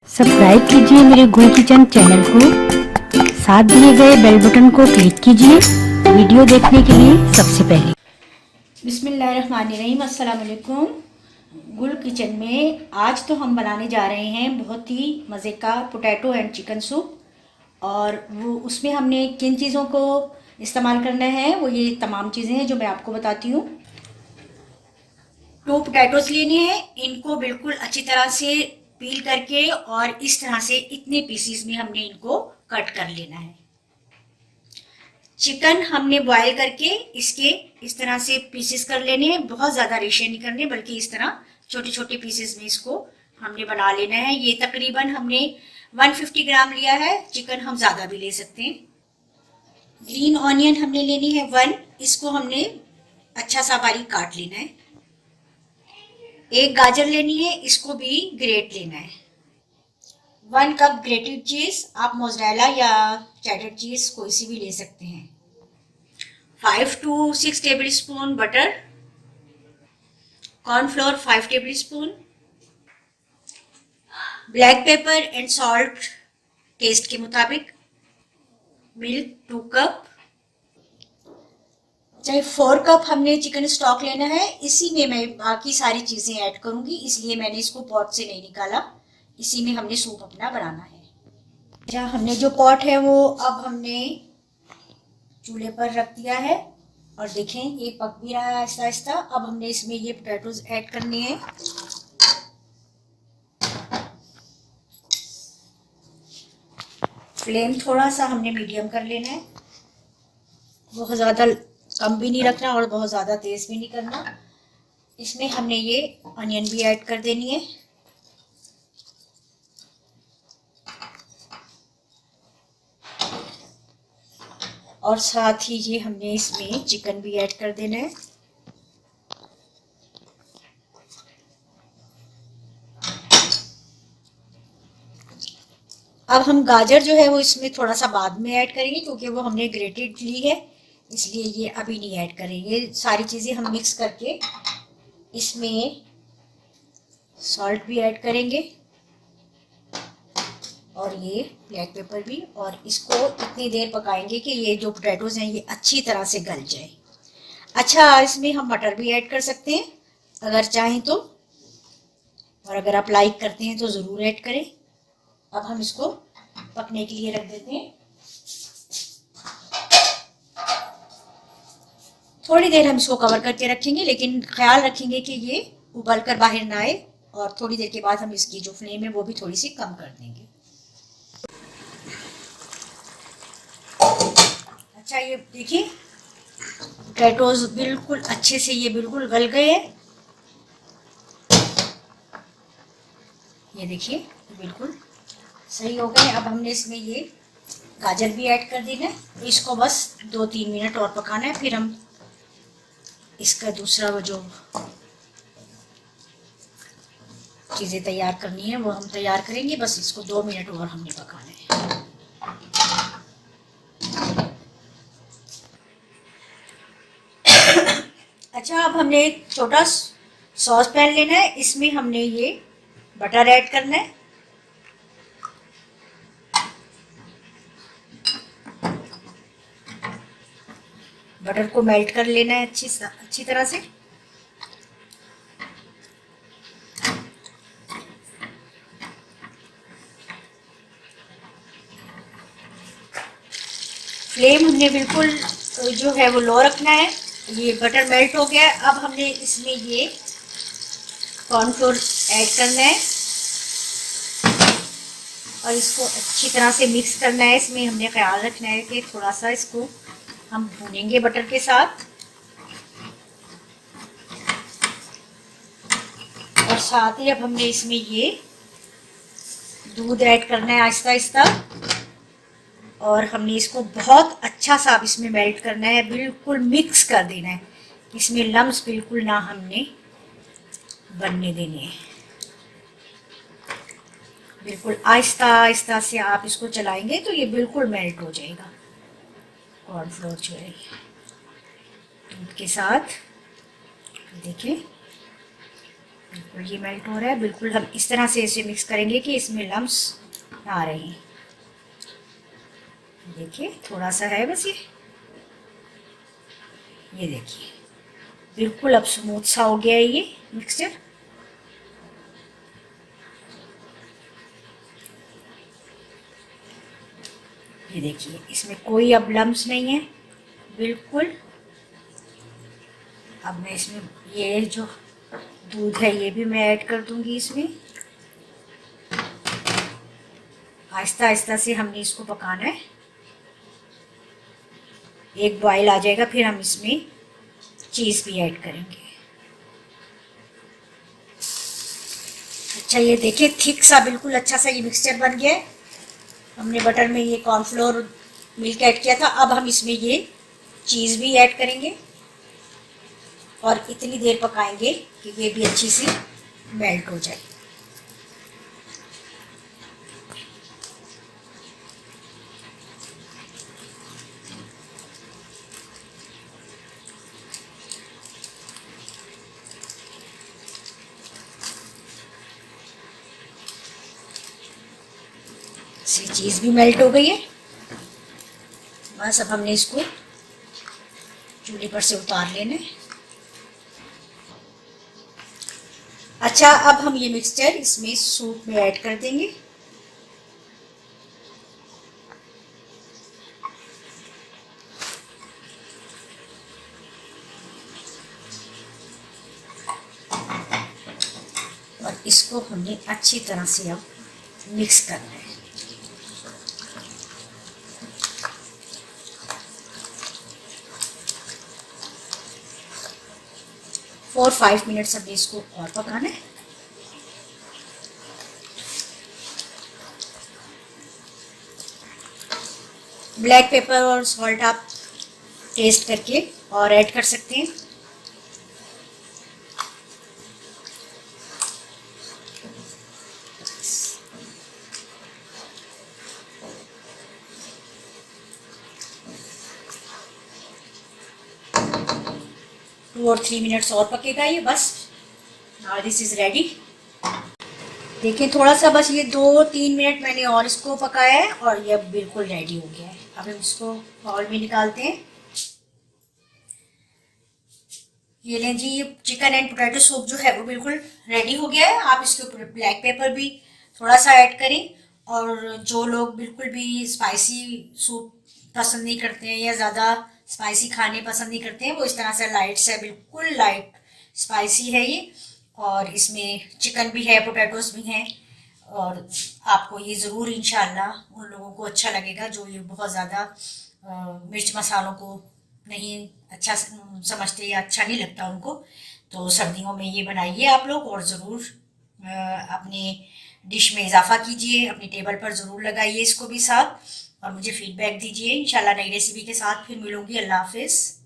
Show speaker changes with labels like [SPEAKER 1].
[SPEAKER 1] Subscribe कीजिए मेरे गुल किचन चैनल को, साथ दिए गए बेल बटन को क्लिक कीजिए वीडियो देखने के लिए सबसे पहले।
[SPEAKER 2] बिस्मिल्लाहिर्रहमानिर्रहीम, अस्सलाम वालेकुम। गुल किचन में आज तो हम बनाने जा रहे हैं बहुत ही मज़े का पोटैटो एंड चिकन सूप। और वो उसमें हमने किन चीज़ों को इस्तेमाल करना है, वो ये तमाम चीज़ें हैं जो मैं आपको बताती हूँ। 2 पोटैटोस लेने हैं, इनको बिल्कुल अच्छी तरह से पील करके और इस तरह से इतने पीसीस में हमने इनको कट कर लेना है। चिकन हमने बॉयल करके इसके इस तरह से पीसेस कर लेने हैं, बहुत ज़्यादा रेशे नहीं करने बल्कि इस तरह छोटे छोटे पीसेस में इसको हमने बना लेना है। ये तकरीबन हमने 150 ग्राम लिया है, चिकन हम ज़्यादा भी ले सकते हैं। ग्रीन ऑनियन हमने लेनी है 1, इसको हमने अच्छा सा बारीक काट लेना है। 1 गाजर लेनी है, इसको भी ग्रेट लेना है। 1 कप ग्रेटेड चीज़, आप मोज़रेला या चेडर चीज़ कोई सी भी ले सकते हैं। 5 to 6 table spoon butter, cornflour 5 table spoon, black pepper and salt test के मुताबिक, मिल्क 2 कप। चाहे 4 कप हमने चिकन स्टॉक लेना है, इसी में मैं बाकी सारी चीज़ें ऐड करूंगी, इसलिए मैंने इसको पॉट से नहीं निकाला, इसी में हमने सूप अपना बनाना है। अच्छा, हमने जो पॉट है वो अब हमने चूल्हे पर रख दिया है और देखें ये पक भी रहा है आहिस्ता आहिस्ता। अब हमने इसमें ये पोटैटोज ऐड करने हैं। फ्लेम थोड़ा सा हमने मीडियम कर लेना है, बहुत ज़्यादा कम भी नहीं रखना और बहुत ज़्यादा तेज़ भी नहीं करना। इसमें हमने ये अनियन भी ऐड कर देनी है। और साथ ही ये हमने इसमें चिकन भी ऐड कर देना है। अब हम गाजर जो है वो इसमें थोड़ा सा बाद में ऐड करेंगे, क्योंकि वो हमने ग्रेटेड ली है, इसलिए ये अभी नहीं ऐड करेंगे। सारी चीज़ें हम मिक्स करके इसमें सॉल्ट भी ऐड करेंगे और ये ब्लैक पेपर भी, और इसको इतनी देर पकाएंगे कि ये जो पोटैटोज हैं ये अच्छी तरह से गल जाए। अच्छा, इसमें हम मटर भी ऐड कर सकते हैं अगर चाहें तो, और अगर आप लाइक करते हैं तो ज़रूर ऐड करें। अब हम इसको पकने के लिए रख देते हैं। थोड़ी देर हम इसको कवर करके रखेंगे, लेकिन ख्याल रखेंगे कि ये उबल कर बाहर ना आए, और थोड़ी देर के बाद हम इसकी जो फ्लेम है वो भी थोड़ी सी कम कर देंगे। अच्छा, ये देखिए पोटैटोज बिल्कुल अच्छे से ये बिल्कुल गल गए हैं। ये देखिए बिल्कुल सही हो गए। अब हमने इसमें ये गाजर भी ऐड कर देना है, इसको बस 2-3 मिनट और पकाना है, फिर हम इसका दूसरा वो जो चीज़ें तैयार करनी है वो हम तैयार करेंगे। बस इसको 2 मिनट और हमने पकाना है। अच्छा, अब हमने एक छोटा सॉस पैन लेना है, इसमें हमने ये बटर ऐड करना है। बटर को मेल्ट कर लेना है अच्छी तरह से। फ्लेम हमने बिल्कुल जो है वो लो रखना है। ये बटर मेल्ट हो गया है, अब हमने इसमें ये कॉर्नफ्लोर ऐड करना है और इसको अच्छी तरह से मिक्स करना है। इसमें हमने ख्याल रखना है कि थोड़ा सा इसको हम भूनेंगे बटर के साथ, और साथ ही अब हमने इसमें ये दूध ऐड करना है आहिस्ता आहिस्ता, और हमने इसको बहुत अच्छा सा अब इसमें मेल्ट करना है, बिल्कुल मिक्स कर देना है। इसमें लम्स बिल्कुल ना हमने बनने देने हैं। बिल्कुल आहिस्ता आहिस्ता से आप इसको चलाएंगे तो ये बिल्कुल मेल्ट हो जाएगा। कॉर्नफ्लोर जो है दूध के साथ, देखिए बिल्कुल ये मेल्ट हो रहा है। बिल्कुल हम इस तरह से इसे मिक्स करेंगे कि इसमें लम्स ना आ रहे। देखिए थोड़ा सा है बस ये देखिए बिल्कुल अब स्मूथ सा हो गया है ये मिक्सचर। ये देखिए इसमें कोई अब लम्स नहीं है बिल्कुल। अब मैं इसमें ये जो दूध है ये भी मैं ऐड कर दूंगी इसमें। आहिस्ता आहिस्ता से हमने इसको पकाना है। एक बॉयल आ जाएगा फिर हम इसमें चीज़ भी ऐड करेंगे। अच्छा ये देखिए थिक सा बिल्कुल अच्छा सा ये मिक्सचर बन गया है। हमने बटर में ये कॉर्नफ्लोर मिल्क ऐड किया था। अब हम इसमें ये चीज़ भी ऐड करेंगे और इतनी देर पकाएंगे कि ये भी अच्छी सी मेल्ट हो जाए। चीज़ भी मेल्ट हो गई है। बस अब हमने इसको चूल्हे पर से उतार लेना है। अच्छा अब हम ये मिक्सचर इसमें सूप में ऐड कर देंगे। और इसको हमने अच्छी तरह से अब मिक्स करना है। 4-5 मिनट्स अभी इसको और पकाना है। ब्लैक पेपर और सॉल्ट आप टेस्ट करके और ऐड कर सकते हैं। टू और 3 मिनट्स और पकेगा ये बस। Now this is ready. देखिए थोड़ा सा बस ये 2-3 मिनट मैंने और इसको पकाया है और ये बिल्कुल रेडी हो गया है। अब हम इसको बाउल में निकालते हैं। ये लें जी ये चिकन एंड पोटैटो सूप जो है वो बिल्कुल रेडी हो गया है। आप इसके ऊपर ब्लैक पेपर भी थोड़ा सा ऐड करें। और जो लोग बिल्कुल भी स्पाइसी सूप पसंद नहीं करते हैं या ज़्यादा स्पाइसी खाने पसंद नहीं करते हैं वो इस तरह से लाइट से बिल्कुल लाइट स्पाइसी है ये। और इसमें चिकन भी है पोटैटोस भी हैं। और आपको ये ज़रूर इंशाल्लाह उन लोगों को अच्छा लगेगा जो ये बहुत ज़्यादा मिर्च मसालों को नहीं अच्छा समझते या अच्छा नहीं लगता उनको। तो सर्दियों में ये बनाइए आप लोग और ज़रूर अपने डिश में इजाफा कीजिए। अपनी टेबल पर ज़रूर लगाइए इसको भी साथ और मुझे फीडबैक दीजिए। इंशाल्लाह नई रेसिपी के साथ फिर मिलूंगी। अल्लाह हाफिज़।